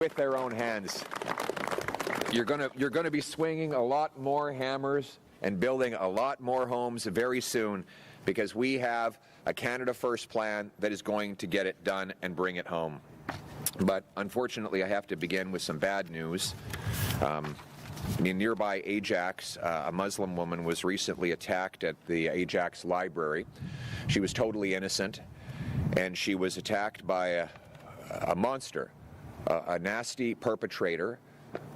with their own hands. You're going to be swinging a lot more hammers and building a lot more homes very soon, because we have a Canada First plan that is going to get it done and bring it home. But unfortunately, I have to begin with some bad news. In nearby Ajax, a Muslim woman was recently attacked at the Ajax library. She was totally innocent, and she was attacked by a monster, a nasty perpetrator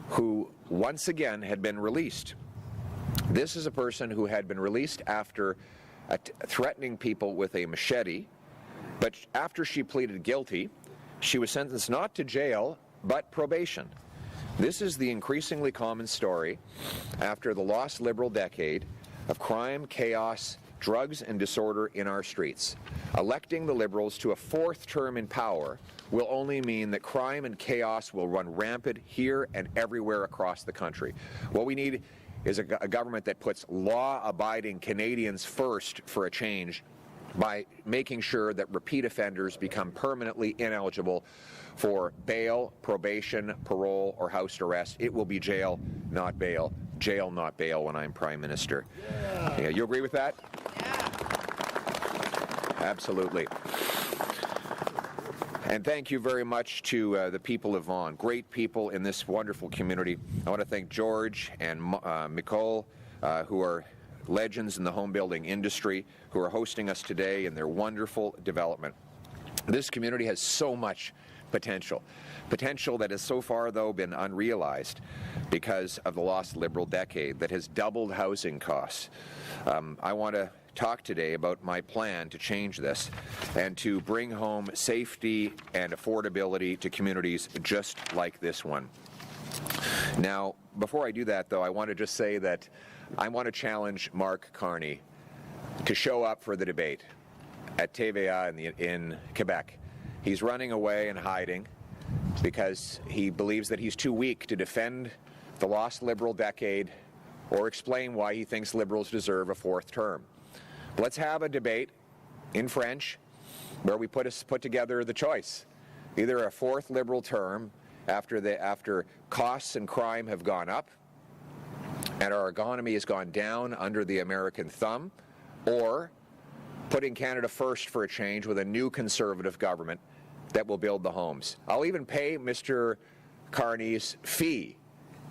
who once again had been released. This is a person who had been released after threatening people with a machete, but after she pleaded guilty, she was sentenced not to jail, but probation. This is the increasingly common story after the lost Liberal decade of crime, chaos, drugs, and disorder in our streets. Electing the Liberals to a fourth term in power will only mean that crime and chaos will run rampant here and everywhere across the country. What we need is a government that puts law-abiding Canadians first for a change by making sure that repeat offenders become permanently ineligible for bail, probation, parole, or house arrest. It will be jail, not bail. Jail, not bail when I'm Prime Minister. Yeah, you agree with that? Yeah. Absolutely. And thank you very much to the people of Vaughan, great people in this wonderful community. I want to thank George and Nicole, who are legends in the home building industry, who are hosting us today in their wonderful development. This community has so much potential that has so far, though, been unrealized because of the lost Liberal decade that has doubled housing costs. I want to talk today about my plan to change this and to bring home safety and affordability to communities just like this one. Now, before I do that, though, I want to just say that I want to challenge Mark Carney to show up for the debate at TVA in Quebec. He's running away and hiding because he believes that he's too weak to defend the lost Liberal decade or explain why he thinks Liberals deserve a fourth term. Let's have a debate in French where we put together the choice. Either a fourth Liberal term after costs and crime have gone up and our economy has gone down under the American thumb, or putting Canada first for a change with a new Conservative government that will build the homes. I'll even pay Mr. Carney's fee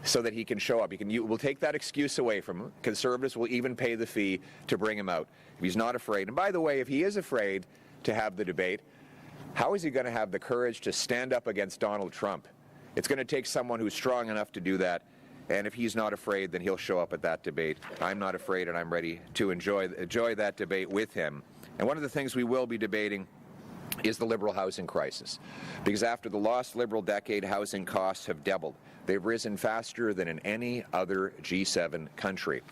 so that he can show up. We'll take that excuse away from him. Conservatives will even pay the fee to bring him out if he's not afraid. And by the way, if he is afraid to have the debate, how is he going to have the courage to stand up against Donald Trump? It's going to take someone who's strong enough to do that. And if he's not afraid, then he'll show up at that debate. I'm not afraid, and I'm ready to enjoy that debate with him. And one of the things we will be debating is the Liberal housing crisis. Because after the lost Liberal decade, housing costs have doubled. They've risen faster than in any other G7 country.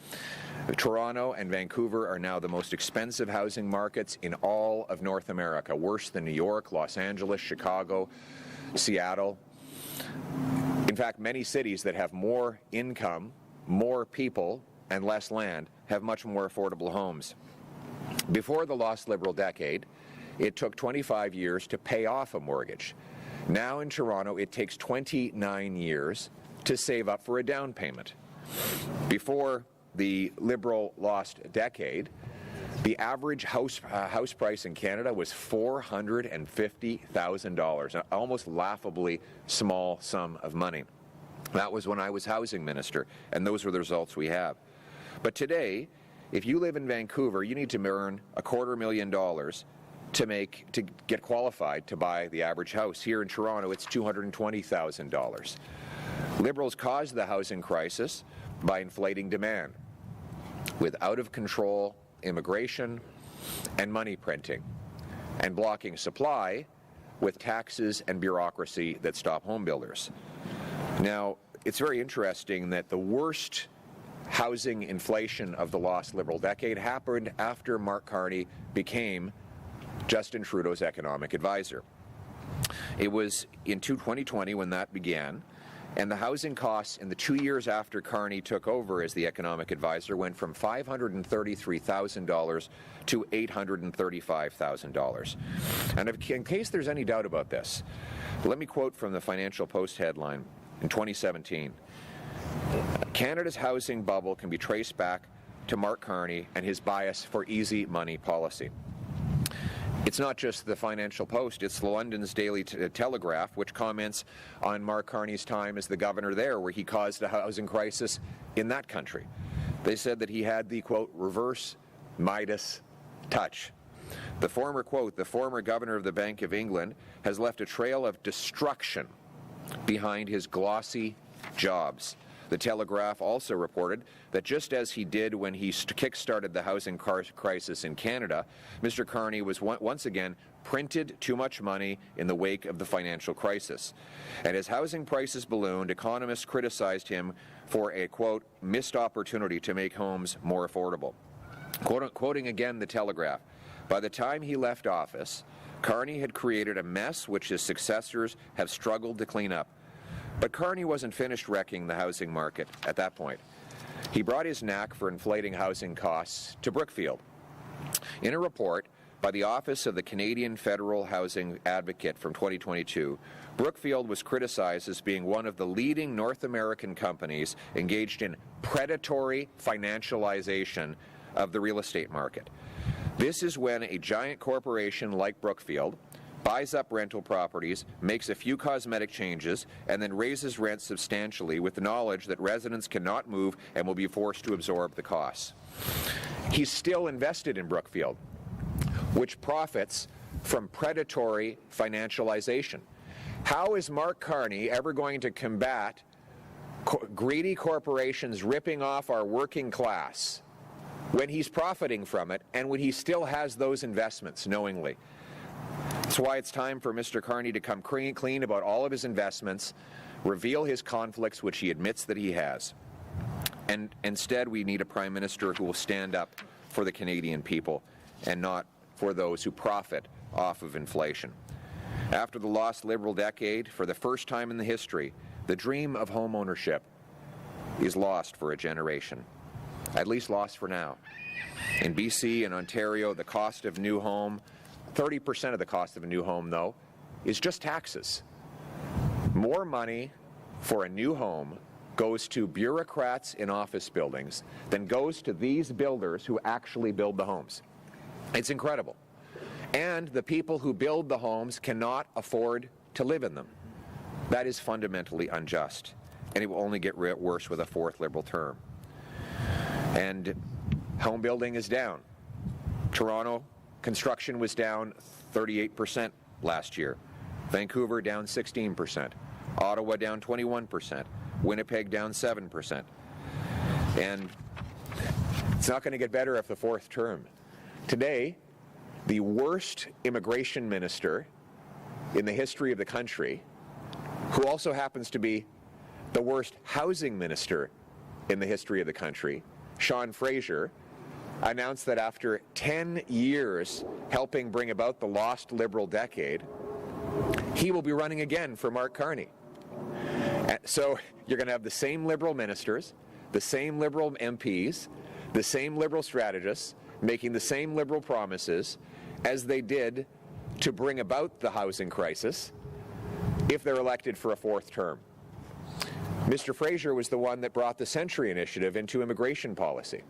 Toronto and Vancouver are now the most expensive housing markets in all of North America, worse than New York, Los Angeles, Chicago, Seattle. In fact, many cities that have more income, more people, and less land have much more affordable homes. Before the lost Liberal decade, it took 25 years to pay off a mortgage. Now in Toronto, it takes 29 years to save up for a down payment. Before the Liberal lost decade, the average house price in Canada was $450,000, an almost laughably small sum of money. That was when I was housing minister, and those were the results we have. But today, if you live in Vancouver, you need to earn $250,000 to get qualified to buy the average house. Here in Toronto, it's $220,000. Liberals caused the housing crisis by inflating demand with out-of-control immigration and money printing, and blocking supply with taxes and bureaucracy that stop home builders. Now, it's very interesting that the worst housing inflation of the lost Liberal decade happened after Mark Carney became Justin Trudeau's economic advisor. It was in 2020 when that began, And the housing costs in the 2 years after Carney took over as the economic advisor went from $533,000 to $835,000. And in case there's any doubt about this, let me quote from the Financial Post headline in 2017. Canada's housing bubble can be traced back to Mark Carney and his bias for easy money policy. It's not just the Financial Post, it's London's Daily Telegraph, which comments on Mark Carney's time as the governor there, where he caused a housing crisis in that country. They said that he had the, quote, reverse Midas touch. The former, quote, the former governor of the Bank of England has left a trail of destruction behind his glossy jobs. The Telegraph also reported that just as he did when he kick-started the housing crisis in Canada, Mr. Carney was once again printed too much money in the wake of the financial crisis. And as housing prices ballooned, economists criticized him for a, quote, missed opportunity to make homes more affordable. Quoting again the Telegraph, by the time he left office, Carney had created a mess which his successors have struggled to clean up. But Carney wasn't finished wrecking the housing market at that point. He brought his knack for inflating housing costs to Brookfield. In a report by the Office of the Canadian Federal Housing Advocate from 2022, Brookfield was criticized as being one of the leading North American companies engaged in predatory financialization of the real estate market. This is when a giant corporation like Brookfield buys up rental properties, makes a few cosmetic changes, and then raises rents substantially with the knowledge that residents cannot move and will be forced to absorb the costs. He's still invested in Brookfield, which profits from predatory financialization. How is Mark Carney ever going to combat greedy corporations ripping off our working class when he's profiting from it and when he still has those investments knowingly? That's why it's time for Mr. Carney to come clean about all of his investments, reveal his conflicts, which he admits that he has. And instead, we need a Prime Minister who will stand up for the Canadian people and not for those who profit off of inflation. After the lost Liberal decade, for the first time in the history, the dream of home ownership is lost for a generation, at least lost for now. In BC and Ontario, the cost of new home, 30% of the cost of a new home, though, is just taxes. More money for a new home goes to bureaucrats in office buildings than goes to these builders who actually build the homes. It's incredible. And the people who build the homes cannot afford to live in them. That is fundamentally unjust, and it will only get worse with a fourth Liberal term. And home building is down. Toronto construction was down 38% last year. Vancouver down 16%. Ottawa down 21%. Winnipeg down 7%. And it's not going to get better after the fourth term. Today, the worst immigration minister in the history of the country, who also happens to be the worst housing minister in the history of the country, Sean Fraser, announced that after 10 years helping bring about the lost Liberal decade, he will be running again for Mark Carney. So you're going to have the same Liberal ministers, the same Liberal MPs, the same Liberal strategists making the same Liberal promises as they did to bring about the housing crisis if they're elected for a fourth term. Mr. Fraser was the one that brought the Century Initiative into immigration policy,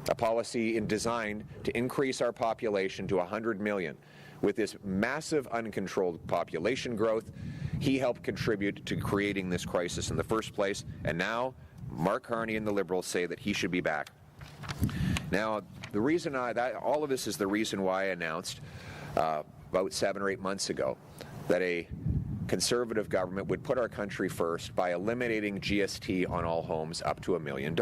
a policy designed to increase our population to 100 million. With this massive uncontrolled population growth, he helped contribute to creating this crisis in the first place, and now Mark Carney and the Liberals say that he should be back. Now, the reason all of this is the reason why I announced about 7 or 8 months ago that a Conservative government would put our country first by eliminating GST on all homes up to $1 million.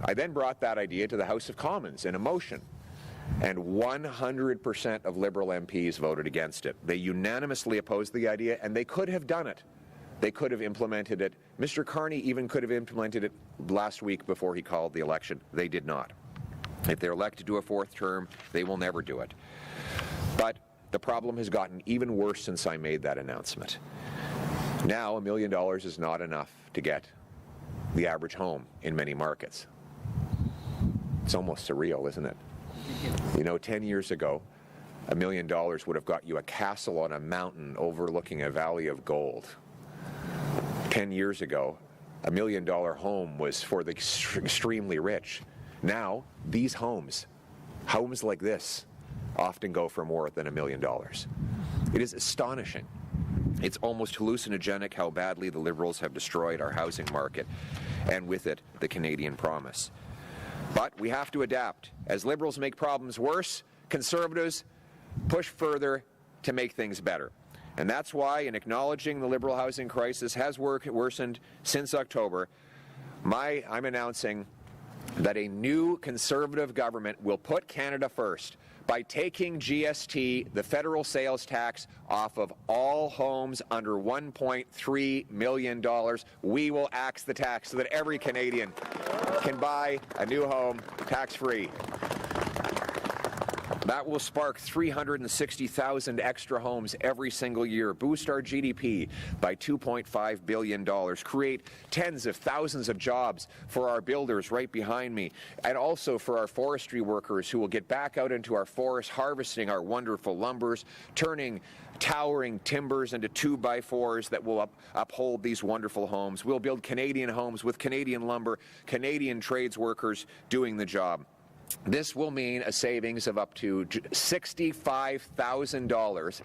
I then brought that idea to the House of Commons in a motion, and 100% of Liberal MPs voted against it. They unanimously opposed the idea, and they could have done it. They could have implemented it. Mr. Carney even could have implemented it last week before he called the election. They did not. If they're elected to a fourth term, they will never do it. But the problem has gotten even worse since I made that announcement. Now, $1 million is not enough to get the average home in many markets. It's almost surreal, isn't it? You know, 10 years ago, $1 million would have got you a castle on a mountain overlooking a valley of gold. 10 years ago, $1 million home was for the extremely rich. Now, these homes like this, often go for more than $1 million. It is astonishing. It's almost hallucinogenic how badly the Liberals have destroyed our housing market, and with it, the Canadian promise. But we have to adapt. As Liberals make problems worse, Conservatives push further to make things better. And that's why, in acknowledging the Liberal housing crisis has worsened since October, I'm announcing that a new Conservative government will put Canada first by taking GST, the federal sales tax, off of all homes under $1.3 million. We will axe the tax so that every Canadian can buy a new home tax-free. That will spark 360,000 extra homes every single year, boost our GDP by $2.5 billion, create tens of thousands of jobs for our builders right behind me, and also for our forestry workers who will get back out into our forests, harvesting our wonderful lumbers, turning towering timbers into 2x4s that will uphold these wonderful homes. We'll build Canadian homes with Canadian lumber, Canadian trades workers doing the job. This will mean a savings of up to $65,000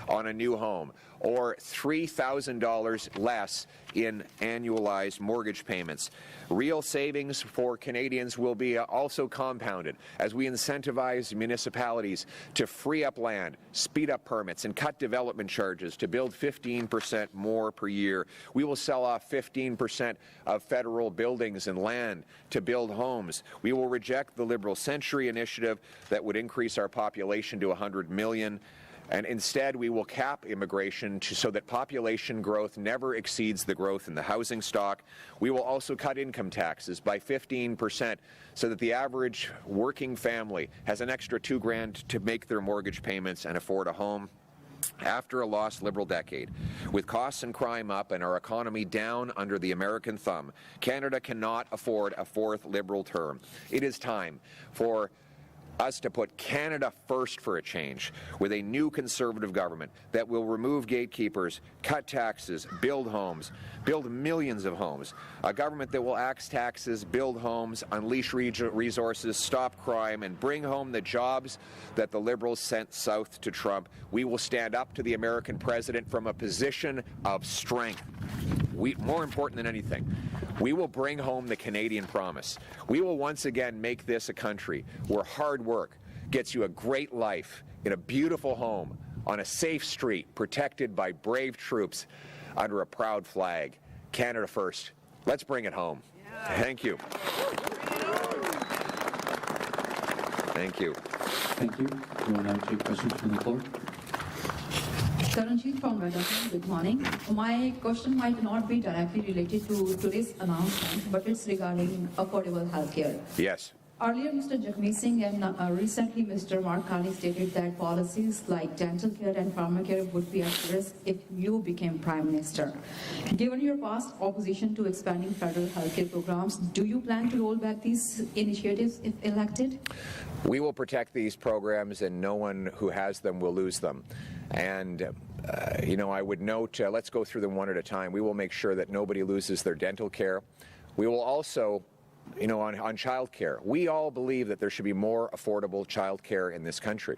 on a new home, or $3,000 less in annualized mortgage payments. Real savings for Canadians will be also compounded as we incentivize municipalities to free up land, speed up permits, and cut development charges to build 15% more per year. We will sell off 15% of federal buildings and land to build homes. We will reject the Liberal Century initiative that would increase our population to 100 million. And instead, we will cap immigration so that population growth never exceeds the growth in the housing stock. We will also cut income taxes by 15% so that the average working family has an extra $2,000 to make their mortgage payments and afford a home. After a lost Liberal decade, with costs and crime up and our economy down under the American thumb, Canada cannot afford a fourth Liberal term. It is time for us to put Canada first for a change, with a new Conservative government that will remove gatekeepers, cut taxes, build homes, build millions of homes, a government that will axe taxes, build homes, unleash resources, stop crime, and bring home the jobs that the Liberals sent south to Trump. We will stand up to the American president from a position of strength. More important than anything, we will bring home the Canadian promise. We will once again make this a country where hard work gets you a great life in a beautiful home on a safe street protected by brave troops under a proud flag. Canada first. Let's bring it home. Thank you. Thank you. Thank you. We will now take questions from the floor. Karanjit from Redacton, good morning. My question might not be directly related to today's announcement, but it's regarding affordable healthcare. Yes. Earlier, Mr. Jagmeet Singh and recently Mr. Mark Carney stated that policies like dental care and pharmacare would be at risk if you became Prime Minister. Given your past opposition to expanding federal healthcare programs, do you plan to roll back these initiatives if elected? We will protect these programs, and no one who has them will lose them. And I would note, let's go through them one at a time. We will make sure that nobody loses their dental care. We will also, on child care, we all believe that there should be more affordable child care in this country.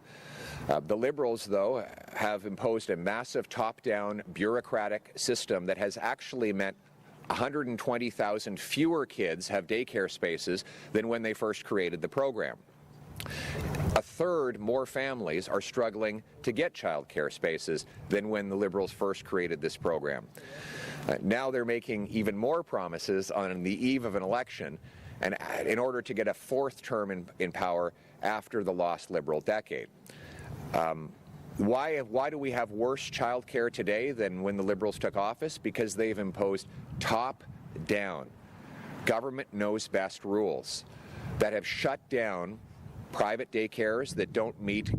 The Liberals, though, have imposed a massive top-down bureaucratic system that has actually meant 120,000 fewer kids have daycare spaces than when they first created the program. A third more families are struggling to get child care spaces than when the Liberals first created this program. Now they're making even more promises on the eve of an election, and in order to get a fourth term in power after the lost Liberal decade. Why do we have worse child care today than when the Liberals took office? Because they've imposed top-down, government knows best rules that have shut down private daycares that don't meet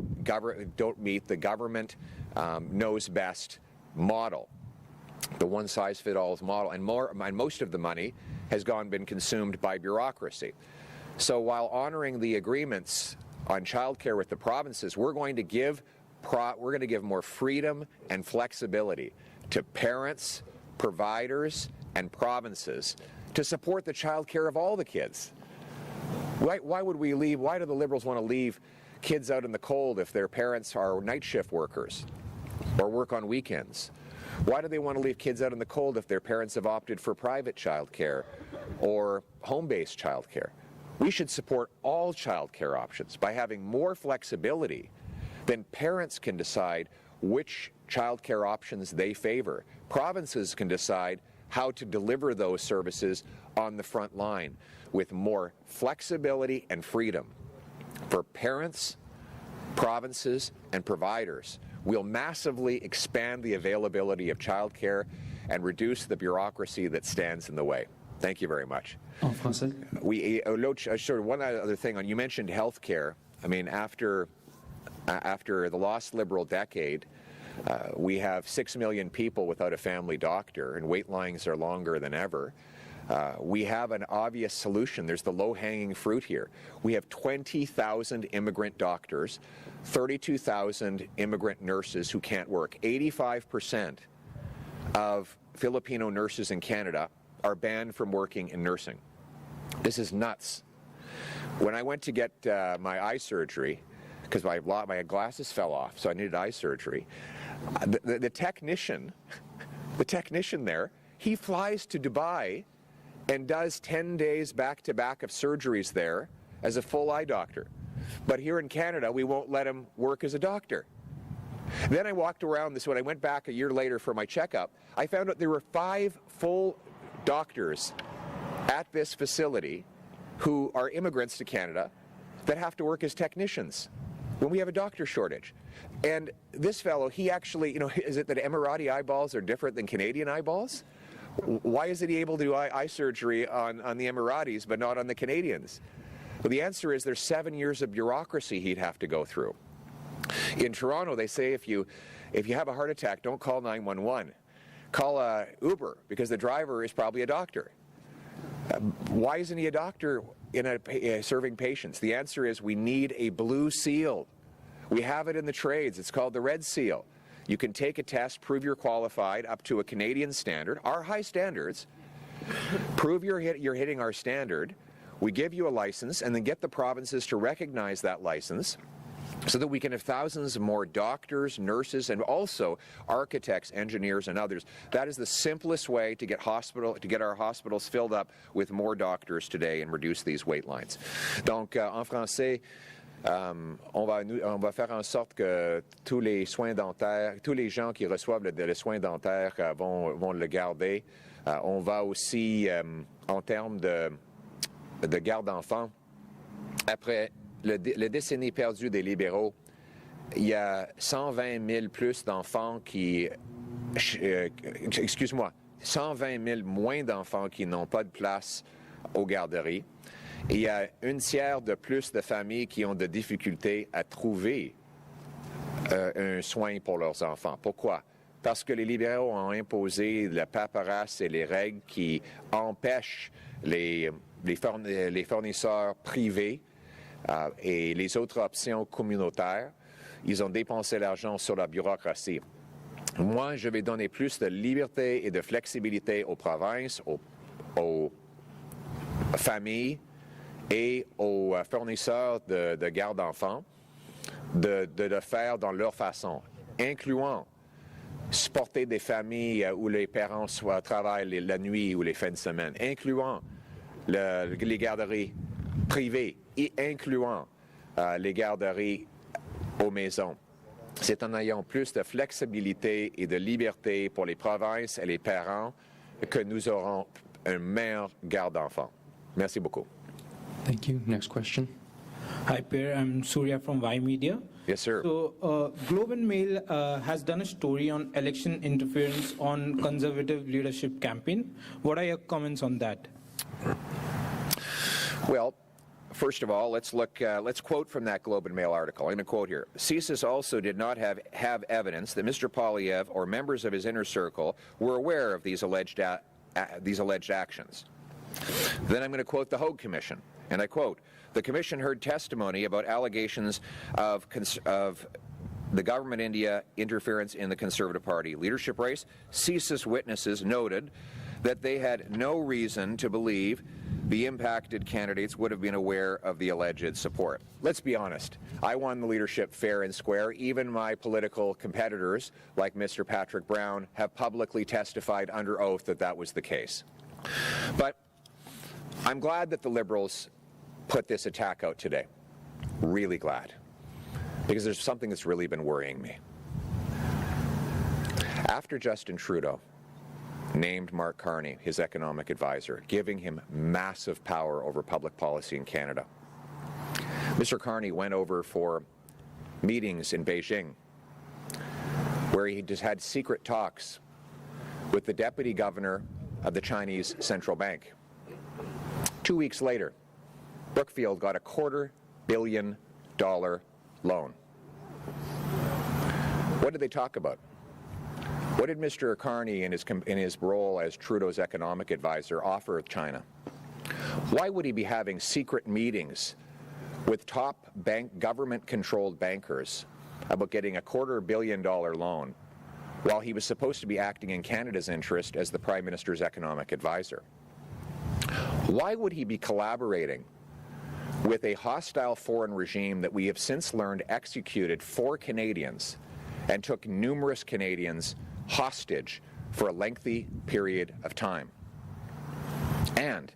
the government knows best model. the one-size-fits-all model, and most of the money has been consumed by bureaucracy. So while honoring the agreements on childcare with the provinces, we're going to give more freedom and flexibility to parents, providers, and provinces to support the childcare of all the kids. Why would we leave? Why do the Liberals want to leave kids out in the cold if their parents are night shift workers or work on weekends? Why do they want to leave kids out in the cold if their parents have opted for private childcare or home-based childcare? We should support all childcare options by having more flexibility. Then parents can decide which childcare options they favor. Provinces can decide how to deliver those services on the front line with more flexibility and freedom for parents, provinces, and providers. We'll massively expand the availability of childcare and reduce the bureaucracy that stands in the way. Thank you very much. En français. One other thing, you mentioned health care. I mean, after the lost Liberal decade, we have 6 million people without a family doctor, and wait lines are longer than ever. We have an obvious solution. There's the low-hanging fruit here. We have 20,000 immigrant doctors, 32,000 immigrant nurses who can't work. 85% of Filipino nurses in Canada are banned from working in nursing. This is nuts. When I went to get my eye surgery, because my glasses fell off, so I needed eye surgery, the technician there, he flies to Dubai and does 10 days back-to-back of surgeries there as a full eye doctor. But here in Canada, we won't let him work as a doctor. Then I walked around this, when I went back a year later for my checkup, I found out there were 5 full doctors at this facility who are immigrants to Canada that have to work as technicians when we have a doctor shortage. And this fellow, he actually, is it that Emirati eyeballs are different than Canadian eyeballs? Why isn't he able to do eye surgery on the Emiratis but not on the Canadians? Well, the answer is there's 7 years of bureaucracy he'd have to go through. In Toronto, they say if you have a heart attack, don't call 911. Call Uber, because the driver is probably a doctor. Why isn't he a doctor serving patients? The answer is we need a blue seal. We have it in the trades. It's called the red seal. You can take a test, prove you're qualified up to a Canadian standard, our high standards, prove you're hitting our standard, we give you a license, and then get the provinces to recognize that license so that we can have thousands more doctors, nurses, and also architects, engineers, and others. That is the simplest way to get our hospitals filled up with more doctors today and reduce these wait lines. Donc, en français, on va faire en sorte que tous les soins dentaires, tous les gens qui reçoivent les soins dentaires vont le garder. On va aussi, en termes de garde d'enfants, après le décennie perdu des libéraux, il y a 120 000 plus d'enfants qui... excuse-moi, 120 000 moins d'enfants qui n'ont pas de place aux garderies. Et il y a un tiers de plus de familles qui ont de difficultés à trouver un soin pour leurs enfants. Pourquoi? Parce que les libéraux ont imposé la paperasse et les règles qui empêchent les fournisseurs privés et les autres options communautaires. Ils ont dépensé l'argent sur la bureaucratie. Moi, je vais donner plus de liberté et de flexibilité aux provinces, aux familles et aux fournisseurs de garde d'enfants de le faire dans leur façon, incluant supporter des familles où les parents travaillent la nuit ou les fins de semaine, incluant les garderies privées et incluant les garderies aux maisons. C'est en ayant plus de flexibilité et de liberté pour les provinces et les parents que nous aurons un meilleur garde d'enfants. Merci beaucoup. Thank you. Next question. Hi, Per. I'm Surya from Y Media. Yes, sir. So, Globe and Mail has done a story on election interference on Conservative leadership campaign. What are your comments on that? Well, first of all, let's quote from that Globe and Mail article. I'm going to quote here. CSIS also did not have evidence that Mr. Poilievre or members of his inner circle were aware of these alleged actions. Then I'm going to quote the Hogue Commission, and I quote, "The Commission heard testimony about allegations of the government India interference in the Conservative Party leadership race. CSIS witnesses noted that they had no reason to believe the impacted candidates would have been aware of the alleged support." Let's be honest. I won the leadership fair and square. Even my political competitors, like Mr. Patrick Brown, have publicly testified under oath that that was the case. But I'm glad that the Liberals put this attack out today. Really glad. Because there's something that's really been worrying me. After Justin Trudeau named Mark Carney his economic advisor, giving him massive power over public policy in Canada, Mr. Carney went over for meetings in Beijing where he just had secret talks with the deputy governor of the Chinese Central Bank. 2 weeks later, Brookfield got a $250 million loan. What did they talk about? What did Mr. Carney in his role as Trudeau's economic advisor offer China? Why would he be having secret meetings with top government-controlled bankers about getting a $250 million loan while he was supposed to be acting in Canada's interest as the Prime Minister's economic advisor? Why would he be collaborating with a hostile foreign regime that we have since learned executed 4 Canadians and took numerous Canadians hostage for a lengthy period of time? And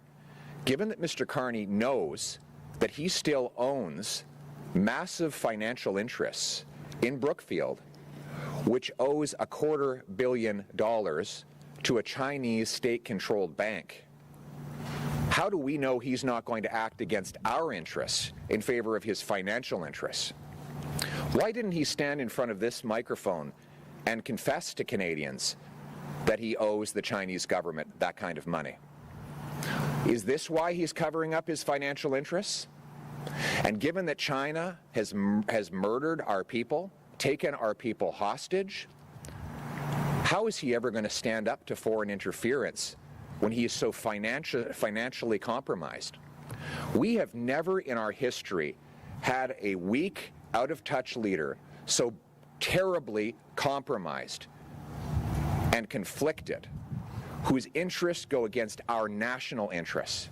given that Mr. Carney knows that he still owns massive financial interests in Brookfield, which owes a $250 million to a Chinese state-controlled bank, how do we know he's not going to act against our interests in favor of his financial interests? Why didn't he stand in front of this microphone and confess to Canadians that he owes the Chinese government that kind of money? Is this why he's covering up his financial interests? And given that China has murdered our people, taken our people hostage, how is he ever going to stand up to foreign interference when he is so financially compromised? We have never in our history had a weak, out-of-touch leader so terribly compromised and conflicted, whose interests go against our national interests.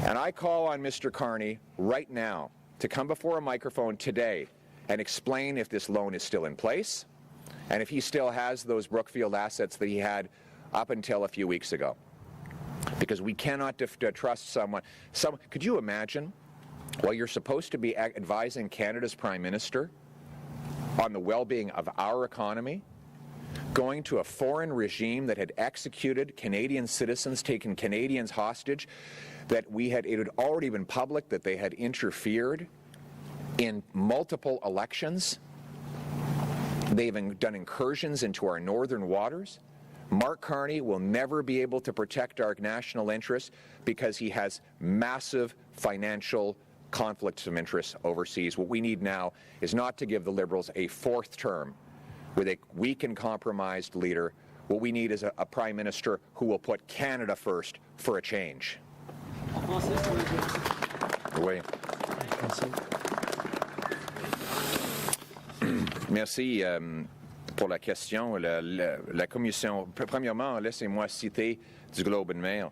And I call on Mr. Carney right now to come before a microphone today and explain if this loan is still in place and if he still has those Brookfield assets that he had up until a few weeks ago. Because we cannot trust someone. Could you imagine, while you're supposed to be advising Canada's Prime Minister on the well-being of our economy, going to a foreign regime that had executed Canadian citizens, taken Canadians hostage, that it had already been public that they had interfered in multiple elections. They've done incursions into our northern waters. Mark Carney will never be able to protect our national interests because he has massive financial conflicts of interest overseas. What we need now is not to give the Liberals a 4th term with a weak and compromised leader. What we need is a Prime Minister who will put Canada first for a change. Oui. Merci pour la question. La commission, premièrement, laissez-moi citer du Globe and Mail.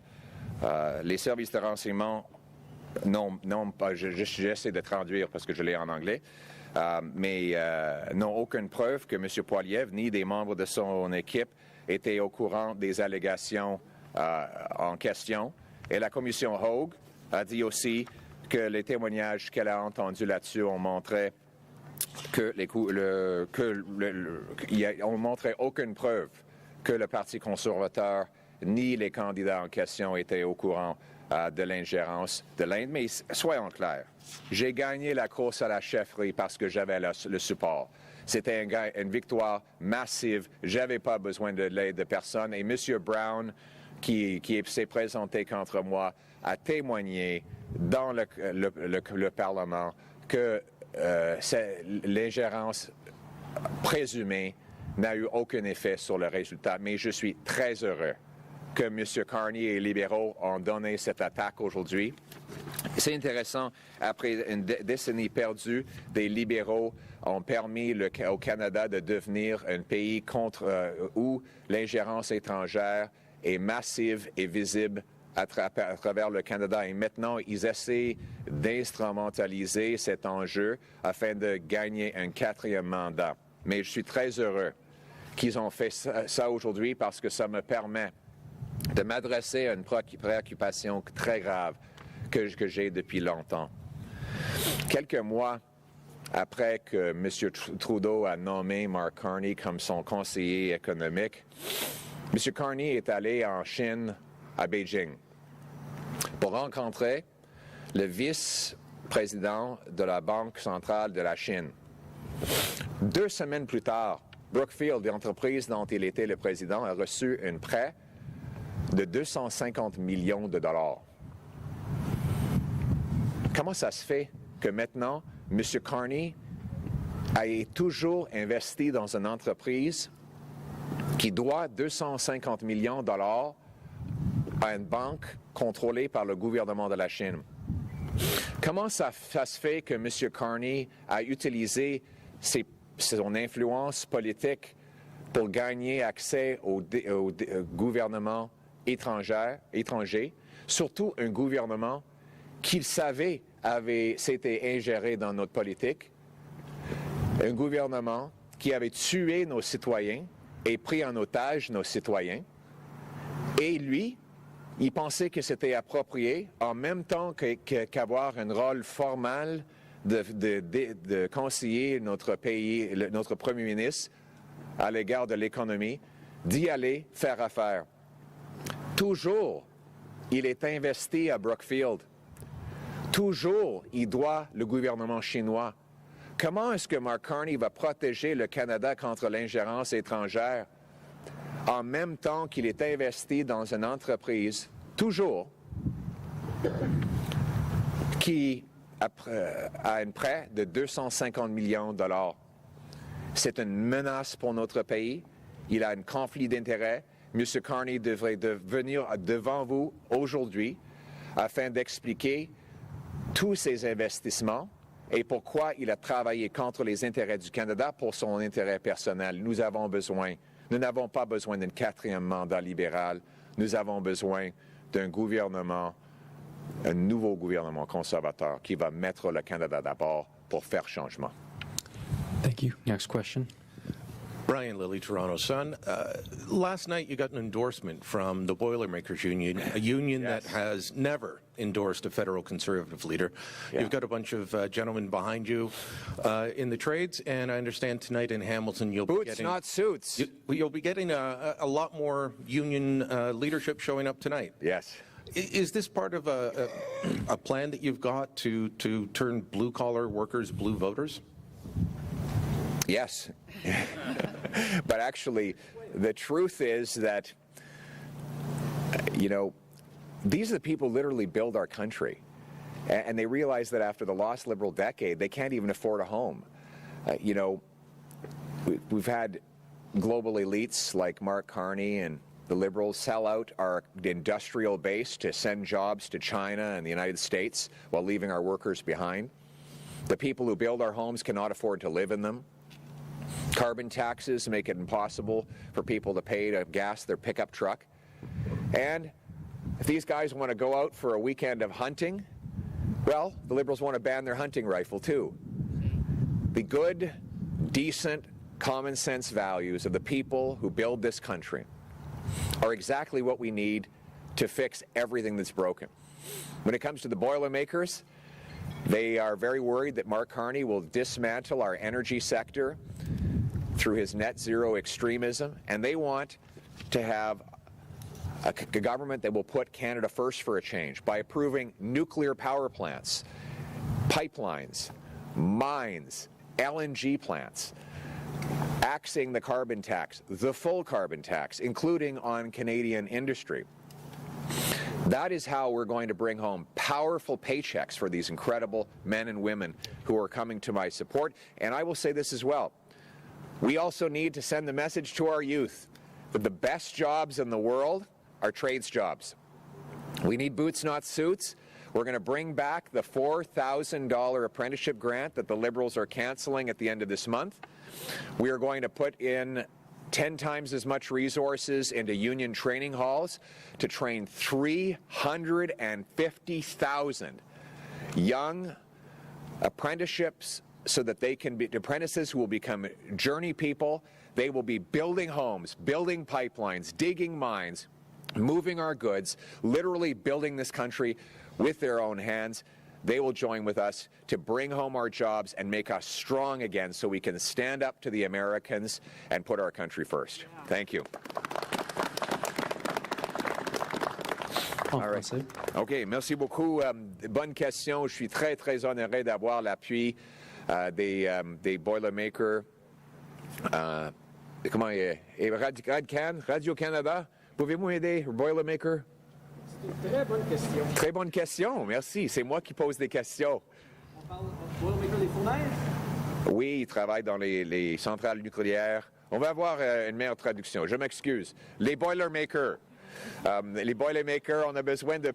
Les services de renseignement n'ont pas, j'essaie de traduire parce que je l'ai en anglais, mais n'ont aucune preuve que M. Poilievre ni des membres de son équipe étaient au courant des allégations en question. Et la commission Hogue a dit aussi que les témoignages qu'elle a entendus là-dessus ont montré on montrait aucune preuve que le Parti conservateur ni les candidats en question étaient au courant de l'ingérence de l'Inde. Mais soyons clairs, j'ai gagné la course à la chefferie parce que j'avais le support. C'était une victoire massive. Je n'avais pas besoin de l'aide de personne. Et M. Brown, qui s'est présenté contre moi a témoigné dans le Parlement que l'ingérence présumée n'a eu aucun effet sur le résultat. Mais je suis très heureux que M. Carney et les libéraux ont donné cette attaque aujourd'hui. C'est intéressant, après une décennie perdue, des libéraux ont permis au Canada de devenir un pays où l'ingérence étrangère est massive et visible à travers le Canada. Et maintenant, ils essaient d'instrumentaliser cet enjeu afin de gagner un 4e mandat. Mais je suis très heureux qu'ils ont fait ça aujourd'hui parce que ça me permet de m'adresser à une préoccupation très grave que j'ai depuis longtemps. Quelques mois après que M. Trudeau a nommé Mark Carney comme son conseiller économique, M. Carney est allé en Chine, à Beijing, pour rencontrer le vice-président de la Banque centrale de la Chine. 2 semaines plus tard, Brookfield, l'entreprise dont il était le président, a reçu un prêt de 250 millions de dollars. Comment ça se fait que maintenant, M. Carney ait toujours investi dans une entreprise qui doit 250 millions de dollars à une banque contrôlée par le gouvernement de la Chine? Comment ça se fait que M. Carney a utilisé son influence politique pour gagner accès au gouvernement étranger, surtout un gouvernement qu'il savait s'était ingéré dans notre politique, un gouvernement qui avait tué nos citoyens et pris en otage nos citoyens, et lui, il pensait que c'était approprié, en même temps qu'avoir un rôle formel de conseiller notre pays, notre premier ministre, à l'égard de l'économie, d'y aller faire affaire. Toujours, il est investi à Brookfield. Toujours, il doit le gouvernement chinois. Comment est-ce que Mark Carney va protéger le Canada contre l'ingérence étrangère en même temps qu'il est investi dans une entreprise, toujours, qui a un prêt de 250 millions de dollars? C'est une menace pour notre pays. Il a un conflit d'intérêts. M. Carney devrait venir devant vous aujourd'hui afin d'expliquer tous ses investissements et pourquoi il a travaillé contre les intérêts du Canada pour son intérêt personnel. Nous n'avons pas besoin d'un 4e mandat libéral. Nous avons besoin d'un gouvernement, un nouveau gouvernement conservateur qui va mettre le Canada d'abord pour faire changement. Thank you. Next question. Brian Lilly, Toronto Sun. Last night you got an endorsement from the Boilermakers Union, a union Yes. that has never endorsed a federal conservative leader. Yeah. You've got a bunch of gentlemen behind you in the trades, and I understand tonight in Hamilton you'll be Boots, getting... not suits. You'll be getting a lot more union leadership showing up tonight. Yes. Is this part of a plan that you've got to turn blue-collar workers blue voters? Yes. But actually, the truth is that, these are the people who literally build our country. And they realize that after the lost Liberal decade, they can't even afford a home. We've had global elites like Mark Carney and the Liberals sell out our industrial base to send jobs to China and the United States while leaving our workers behind. The people who build our homes cannot afford to live in them. Carbon taxes make it impossible for people to pay to gas their pickup truck. And if these guys want to go out for a weekend of hunting, well, the Liberals want to ban their hunting rifle too. The good, decent, common sense values of the people who build this country are exactly what we need to fix everything that's broken. When it comes to the Boilermakers, they are very worried that Mark Carney will dismantle our energy sector through his net zero extremism, and they want to have a government that will put Canada first for a change by approving nuclear power plants, pipelines, mines, LNG plants, axing the carbon tax, the full carbon tax, including on Canadian industry. That is how we're going to bring home powerful paychecks for these incredible men and women who are coming to my support. And I will say this as well. We also need to send the message to our youth that the best jobs in the world are trades jobs. We need boots, not suits. We're going to bring back the $4,000 apprenticeship grant that the Liberals are canceling at the end of this month. We are going to put in 10 times as much resources into union training halls to train 350,000 young apprenticeships so that they can be apprentices who will become journey people. They will be building homes, building pipelines, digging mines, moving our goods, literally building this country with their own hands. They will join with us to bring home our jobs and make us strong again so we can stand up to the Americans and put our country first. Thank you. All right. OK, merci beaucoup. Bonne question. Je suis très, très honoré d'avoir l'appui des Boilermakers. Comment Radio-Canada? Pouvez-vous m'aider, Boilermaker? Très bonne question. Très bonne question, merci. C'est moi qui pose des questions. On parle Boilermaker des fournaises? Oui, ils travaillent dans les centrales nucléaires. On va avoir une meilleure traduction. Je m'excuse. Les Boilermakers. Les Boilermakers, on a besoin de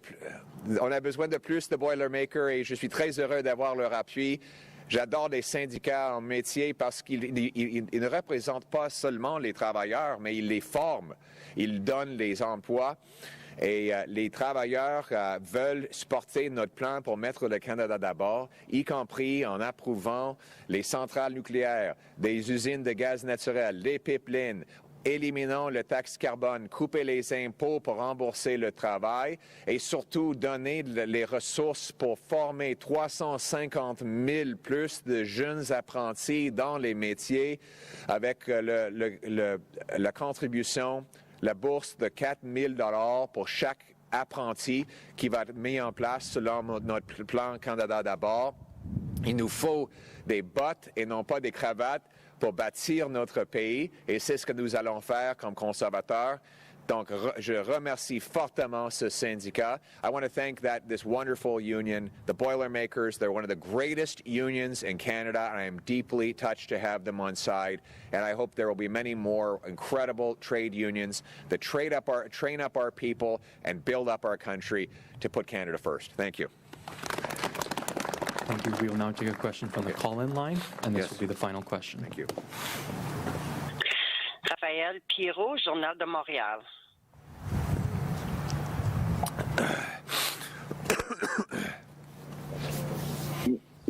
plus de Boilermakers et je suis très heureux d'avoir leur appui. J'adore les syndicats en métier parce qu'ils ne représentent pas seulement les travailleurs, mais ils les forment. Ils donnent les emplois. Et les travailleurs veulent supporter notre plan pour mettre le Canada d'abord, y compris en approuvant les centrales nucléaires, des usines de gaz naturel, les pipelines, éliminant le taxe carbone, couper les impôts pour rembourser le travail et surtout donner les ressources pour former 350 000 plus de jeunes apprentis dans les métiers avec la contribution, la bourse de 4 000 $ pour chaque apprenti qui va être mis en place selon notre plan Canada d'abord. Il nous faut des bottes et non pas des cravates pour bâtir notre pays et c'est ce que nous allons faire comme conservateurs. Donc, je remercie fortement ce syndicat. I want to thank this wonderful union, the Boilermakers. They're one of the greatest unions in Canada, and I am deeply touched to have them on side. And I hope there will be many more incredible trade unions that train up our people and build up our country to put Canada first. Thank you. Thank you. We will now take a question from the call-in line, and this will be the final question. Thank you. Raphaël Pirot, Journal de Montréal.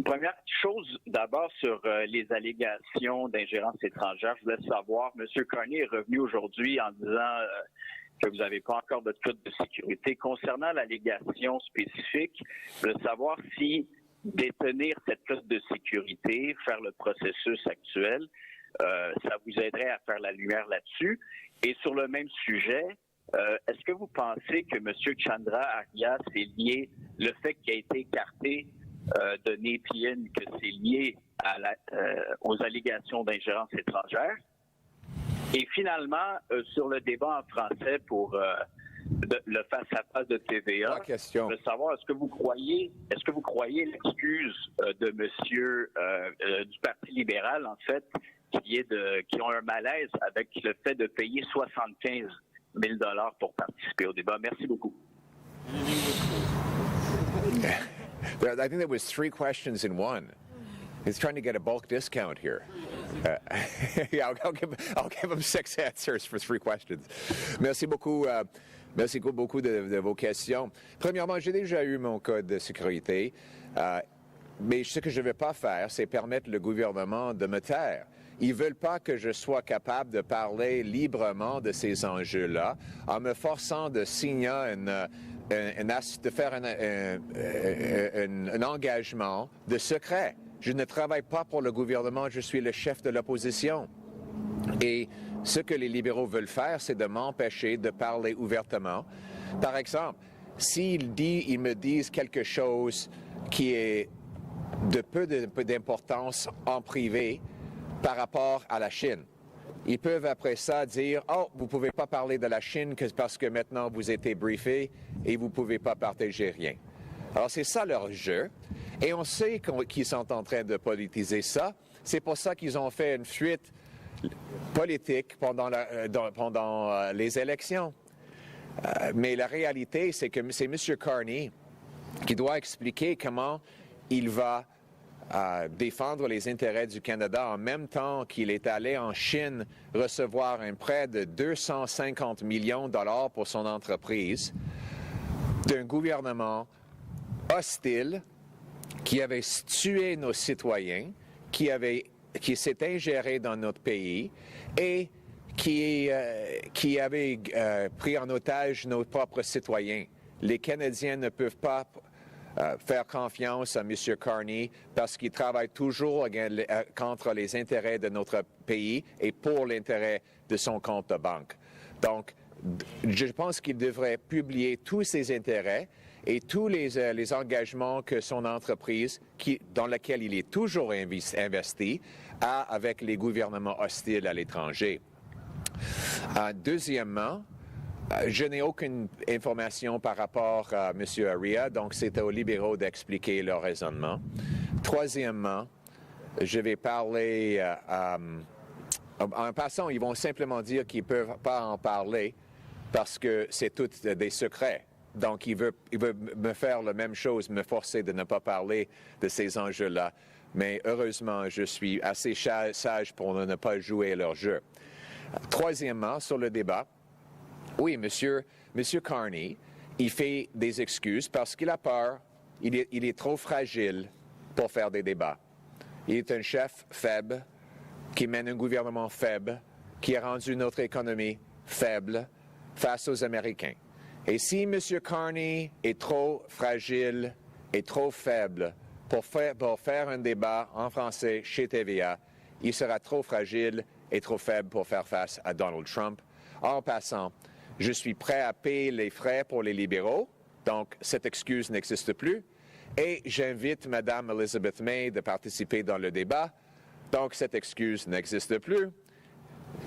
Première chose, d'abord sur les allégations d'ingérence étrangère, je voulais savoir, M. Carney est revenu aujourd'hui en disant que vous n'avez pas encore de code de sécurité. Concernant l'allégation spécifique, je voulais savoir si détenir cette clause de sécurité, faire le processus actuel, ça vous aiderait à faire la lumière là-dessus. Et sur le même sujet, est-ce que vous pensez que M. Chandra Arya, c'est lié, le fait qu'il a été écarté de Népien, que c'est lié aux allégations d'ingérence étrangère? Et finalement, sur le débat en français pour le face-à-face de TVA, je veux savoir, est-ce que vous croyez l'excuse de monsieur du Parti libéral, en fait, qui ont un malaise avec le fait de payer 75 000 $ pour participer au débat? Merci beaucoup. I think there was 3 questions in one. He's trying to get a bulk discount here. Yeah, I'll give him 6 answers for 3 questions. Merci beaucoup. Merci beaucoup de vos questions. Premièrement, j'ai déjà eu mon code de sécurité, mais ce que je ne vais pas faire, c'est permettre le gouvernement de me taire. Ils ne veulent pas que je sois capable de parler librement de ces enjeux-là en me forçant de signer de faire un engagement de secret. Je ne travaille pas pour le gouvernement, je suis le chef de l'opposition. Et ce que les libéraux veulent faire, c'est de m'empêcher de parler ouvertement. Par exemple, s'ils me disent quelque chose qui est de peu d'importance en privé par rapport à la Chine, ils peuvent après ça dire « Oh, vous ne pouvez pas parler de la Chine parce que maintenant vous êtes briefé et vous ne pouvez pas partager rien. » Alors c'est ça leur jeu. Et on sait qu'ils sont en train de politiser ça. C'est pour ça qu'ils ont fait une fuite politique pendant les élections. Mais la réalité, c'est que c'est M. Carney qui doit expliquer comment il va défendre les intérêts du Canada en même temps qu'il est allé en Chine recevoir un prêt de 250 millions de dollars pour son entreprise d'un gouvernement hostile qui avait tué nos citoyens, qui s'est ingéré dans notre pays et qui avait pris en otage nos propres citoyens. Les Canadiens ne peuvent pas faire confiance à M. Carney parce qu'il travaille toujours contre les intérêts de notre pays et pour l'intérêt de son compte de banque. Donc, je pense qu'il devrait publier tous ses intérêts et tous les engagements que son entreprise, dans laquelle il est toujours investi, a avec les gouvernements hostiles à l'étranger. Deuxièmement, je n'ai aucune information par rapport à M. Aria, donc c'est aux libéraux d'expliquer leur raisonnement. Troisièmement, je vais parler... en passant, ils vont simplement dire qu'ils ne peuvent pas en parler parce que c'est tout des secrets. Donc, il veut me faire la même chose, me forcer de ne pas parler de ces enjeux-là. Mais heureusement, je suis assez sage pour ne pas jouer leur jeu. Troisièmement, sur le débat, oui, Monsieur Carney, il fait des excuses parce qu'il a peur. Il est trop fragile pour faire des débats. Il est un chef faible qui mène un gouvernement faible, qui a rendu notre économie faible face aux Américains. Et si M. Carney est trop fragile et trop faible pour faire un débat en français chez TVA, il sera trop fragile et trop faible pour faire face à Donald Trump. En passant, je suis prêt à payer les frais pour les libéraux, donc cette excuse n'existe plus. Et j'invite Mme Elizabeth May de participer dans le débat, donc cette excuse n'existe plus.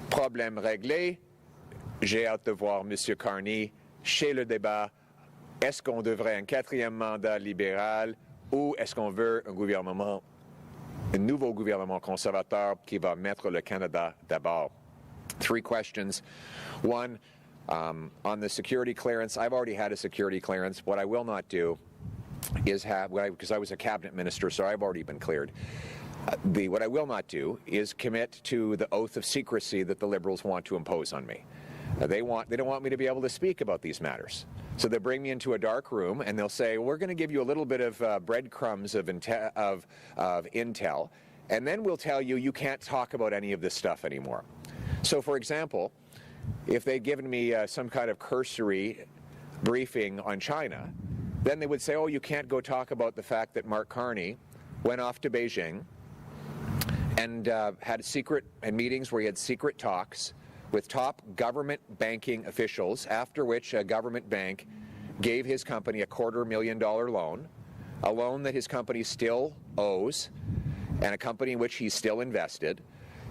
Problème réglé. J'ai hâte de voir M. Carney chez le débat. Est-ce qu'on devrait un quatrième mandat libéral ou est-ce qu'on veut un nouveau gouvernement conservateur qui va mettre le Canada d'abord? 3 questions. One, on the security clearance, I've already had a security clearance. What I will not do is because I was a cabinet minister, so I've already been cleared. What I will not do is commit to the oath of secrecy that the Liberals want to impose on me. They don't want me to be able to speak about these matters. So they bring me into a dark room and they'll say, we're going to give you a little bit of breadcrumbs of intel, and then we'll tell you can't talk about any of this stuff anymore. So, for example, if they'd given me some kind of cursory briefing on China, then they would say, oh, you can't go talk about the fact that Mark Carney went off to Beijing and had meetings where he had secret talks with top government banking officials, after which a government bank gave his company a $250,000 loan, a loan that his company still owes, and a company in which he's still invested,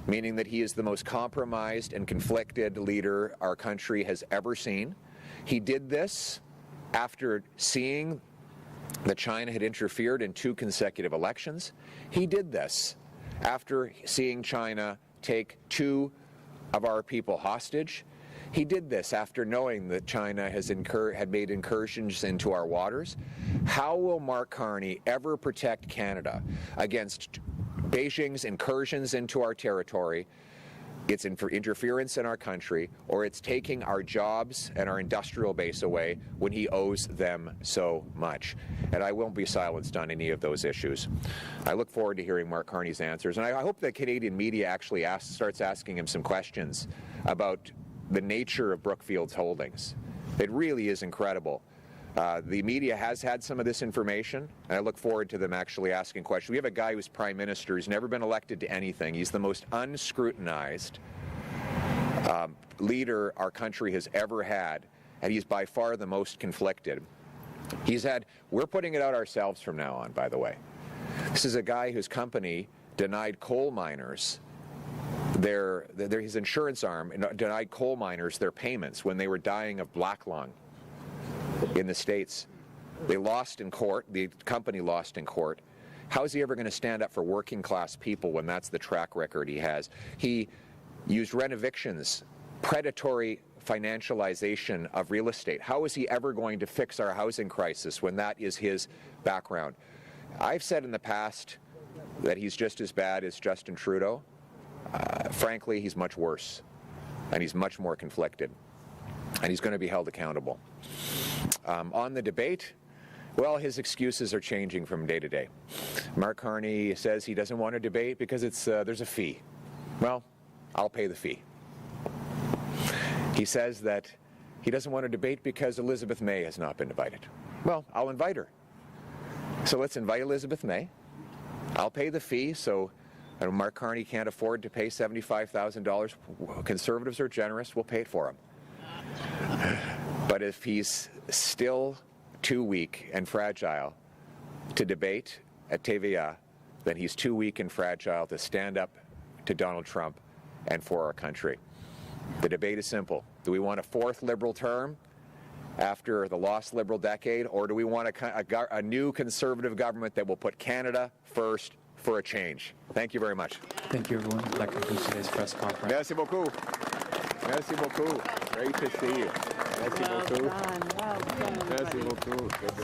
meaning that he is the most compromised and conflicted leader our country has ever seen. He did this after seeing that China had interfered in 2 consecutive elections. He did this after seeing China take 2 of our people hostage. He did this after knowing that China had made incursions into our waters. How will Mark Carney ever protect Canada against Beijing's incursions into our territory, its interference in our country, or it's taking our jobs and our industrial base away when he owes them so much? And I won't be silenced on any of those issues. I look forward to hearing Mark Carney's answers, and I hope that Canadian media actually starts asking him some questions about the nature of Brookfield's holdings. It really is incredible. The media has had some of this information, and I look forward to them actually asking questions. We have a guy who's prime minister who's never been elected to anything. He's the most unscrutinized leader our country has ever had, and he's by far the most conflicted. We're putting it out ourselves from now on, by the way. This is a guy whose company denied coal miners his insurance arm denied coal miners their payments when they were dying of black lung in the States. They lost in court. The company lost in court. How is he ever going to stand up for working class people when that's the track record he has? He used renovictions, predatory financialization of real estate. How is he ever going to fix our housing crisis when that is his background? I've said in the past that he's just as bad as Justin Trudeau. Frankly, he's much worse, and he's much more conflicted, and he's going to be held accountable. On the debate, well, his excuses are changing from day to day. Mark Carney says he doesn't want to debate because there's a fee. Well, I'll pay the fee. He says that he doesn't want to debate because Elizabeth May has not been invited. Well, I'll invite her. So let's invite Elizabeth May. I'll pay the fee, so Mark Carney can't afford to pay $75,000. Conservatives are generous. We'll pay it for him. But if he's still too weak and fragile to debate at TVA, then he's too weak and fragile to stand up to Donald Trump and for our country. The debate is simple. Do we want a fourth Liberal term after the lost Liberal decade, or do we want a new Conservative government that will put Canada first for a change? Thank you very much. Thank you, everyone. That concludes today's press conference. Merci beaucoup. Merci beaucoup. Great to see you. Merci beaucoup. Well done. Merci beaucoup.